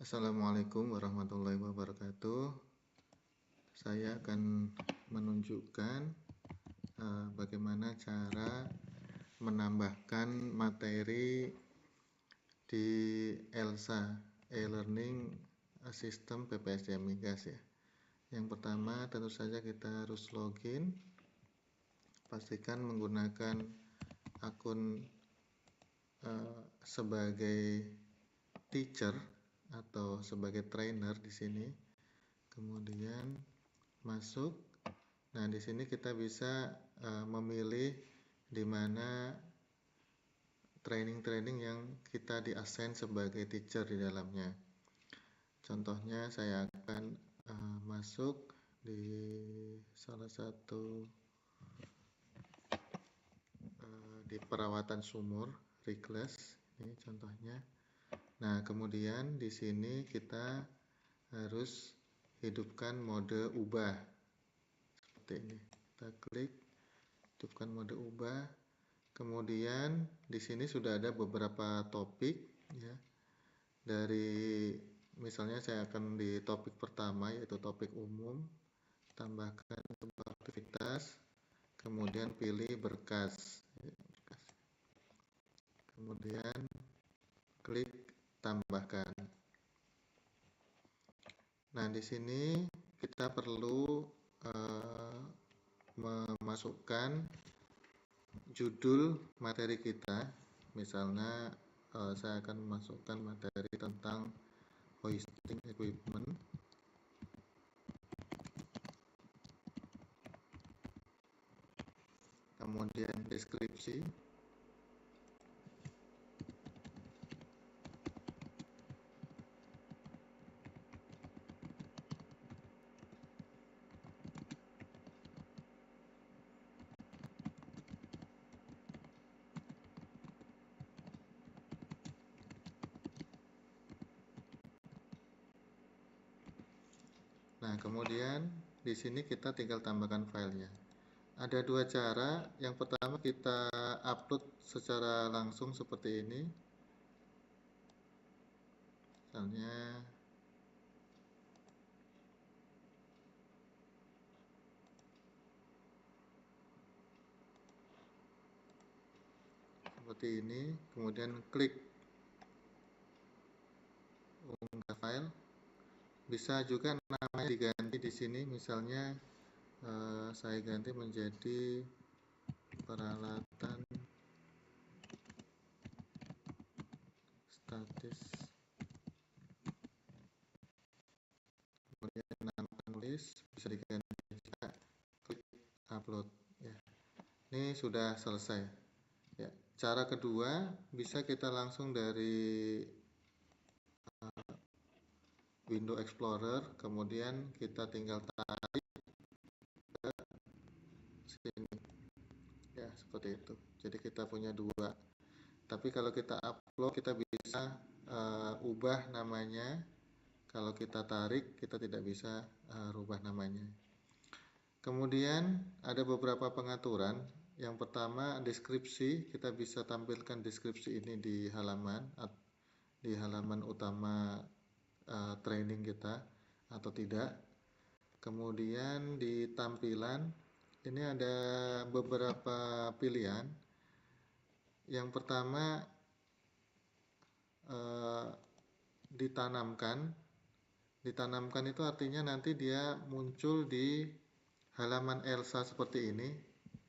Assalamualaikum warahmatullahi wabarakatuh. Saya akan menunjukkan bagaimana cara menambahkan materi di ELSA, e-learning system PPSDM Migas ya. Yang pertama tentu saja kita harus login. Pastikan menggunakan akun sebagai teacher atau sebagai trainer di sini. Kemudian masuk. Nah, di sini kita bisa memilih di mana training-training yang kita di-assign sebagai teacher di dalamnya. Contohnya saya akan masuk di salah satu di perawatan sumur, reclass. Ini contohnya. Nah, kemudian di sini kita harus hidupkan mode ubah. Seperti ini. Kita klik hidupkan mode ubah. Kemudian di sini sudah ada beberapa topik ya. Dari misalnya saya akan di topik pertama yaitu topik umum, tambahkan sebuah aktivitas, kemudian pilih berkas. Kemudian klik tambahkan. Nah, di sini kita perlu memasukkan judul materi kita. Misalnya saya akan memasukkan materi tentang hoisting equipment. Kemudian deskripsi. Nah, kemudian di sini kita tinggal tambahkan filenya. Ada dua cara. Yang pertama kita upload secara langsung seperti ini. Misalnya seperti ini. Kemudian klik unggah file. Bisa juga namanya diganti di sini. Misalnya saya ganti menjadi peralatan statis. Kemudian nama penulis bisa diganti juga, klik upload ya. Ini sudah selesai ya. Cara kedua bisa kita langsung dari window explorer, kemudian kita tinggal tarik ke sini ya, seperti itu. Jadi kita punya dua. Tapi kalau kita upload kita bisa ubah namanya. Kalau kita tarik kita tidak bisa rubah namanya. Kemudian ada beberapa pengaturan. Yang pertama deskripsi, kita bisa tampilkan deskripsi ini di halaman utama training kita atau tidak. Kemudian di tampilan ini ada beberapa pilihan. Yang pertama ditanamkan itu artinya nanti dia muncul di halaman ELSA seperti ini.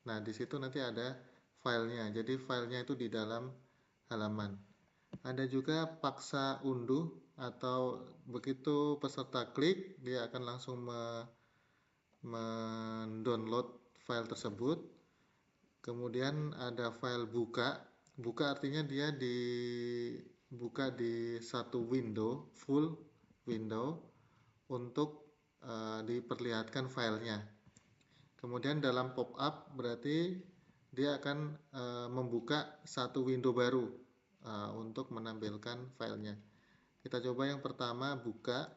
Nah, di situ nanti ada filenya. Jadi filenya itu di dalam halaman. Ada juga paksa unduh, atau begitu peserta klik dia akan langsung mendownload file tersebut. Kemudian ada file buka. Buka artinya dia dibuka di satu window, full window, untuk diperlihatkan filenya. Kemudian dalam pop-up berarti dia akan membuka satu window baru untuk menampilkan filenya. Kita coba yang pertama, buka.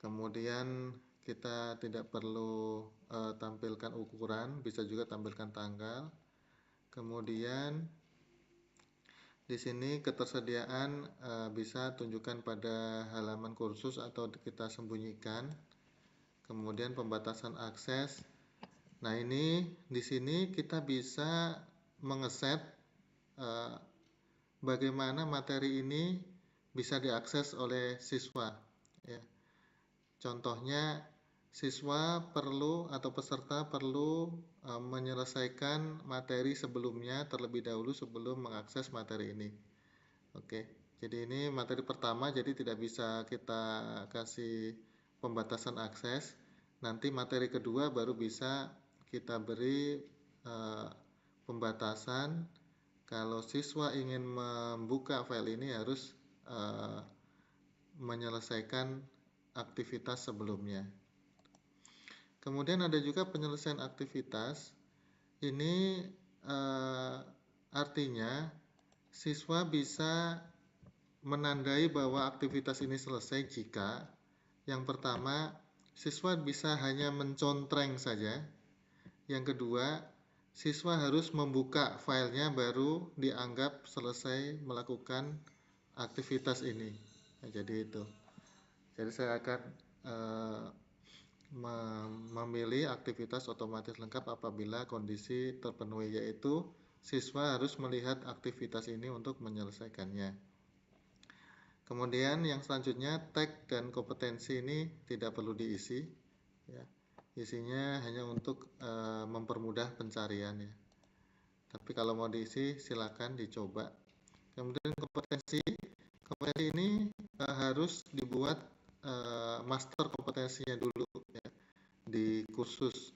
Kemudian kita tidak perlu tampilkan ukuran, bisa juga tampilkan tanggal. Kemudian Di sini ketersediaan bisa tunjukkan pada halaman kursus atau kita sembunyikan. Kemudian pembatasan akses. Nah, ini di sini kita bisa mengeset bagaimana materi ini bisa diakses oleh siswa. Ya. Contohnya, siswa perlu atau peserta perlu menyelesaikan materi sebelumnya terlebih dahulu sebelum mengakses materi ini. Oke, jadi ini materi pertama, jadi tidak bisa kita kasih pembatasan akses. Nanti materi kedua baru bisa kita beri pembatasan. Kalau siswa ingin membuka file ini harus menyelesaikan aktivitas sebelumnya. Kemudian ada juga penyelesaian aktivitas. Ini artinya siswa bisa menandai bahwa aktivitas ini selesai jika yang pertama, siswa bisa hanya mencontreng saja. Yang kedua, siswa harus membuka filenya baru dianggap selesai melakukan aktivitas ini. Nah, jadi itu. Jadi saya akan memilih aktivitas otomatis lengkap apabila kondisi terpenuhi, yaitu siswa harus melihat aktivitas ini untuk menyelesaikannya. Kemudian yang selanjutnya, tag dan kompetensi ini tidak perlu diisi. Ya. Isinya hanya untuk mempermudah pencarian. Ya. Tapi kalau mau diisi silakan dicoba. Kemudian kompetensi ini harus dibuat master kompetensinya dulu ya, di kursus.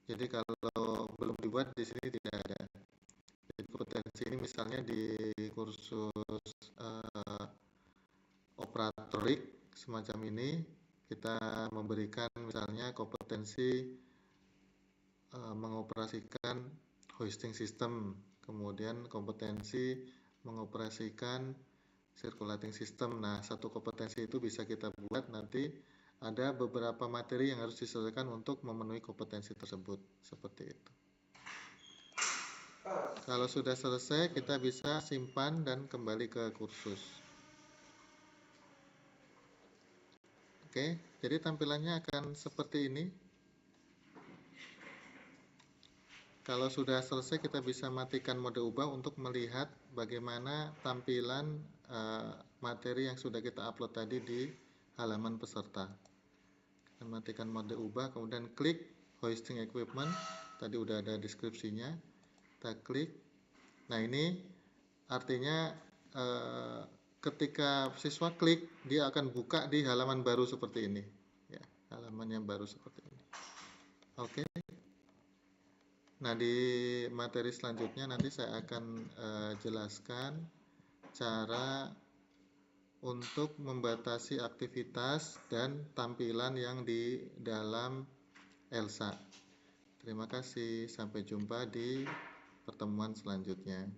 Jadi kalau belum dibuat di sini tidak ada. Jadi kompetensi ini misalnya di kursus operatorik semacam ini kita memberikan misalnya kompetensi mengoperasikan hosting system, kemudian kompetensi mengoperasikan circulating system. Nah, satu kompetensi itu bisa kita buat, nanti ada beberapa materi yang harus diselesaikan untuk memenuhi kompetensi tersebut, seperti itu. Kalau sudah selesai, kita bisa simpan dan kembali ke kursus. Oke, jadi tampilannya akan seperti ini. Kalau sudah selesai, kita bisa matikan mode ubah untuk melihat bagaimana tampilan materi yang sudah kita upload tadi di halaman peserta. Kita matikan mode ubah, kemudian klik hosting equipment. Tadi udah ada deskripsinya. Kita klik. Nah, ini artinya ketika siswa klik, dia akan buka di halaman baru seperti ini. Ya, halaman yang baru seperti ini. Oke. Nah, di materi selanjutnya nanti saya akan jelaskan cara untuk membatasi aktivitas dan tampilan yang di dalam ELSA. Terima kasih, sampai jumpa di pertemuan selanjutnya.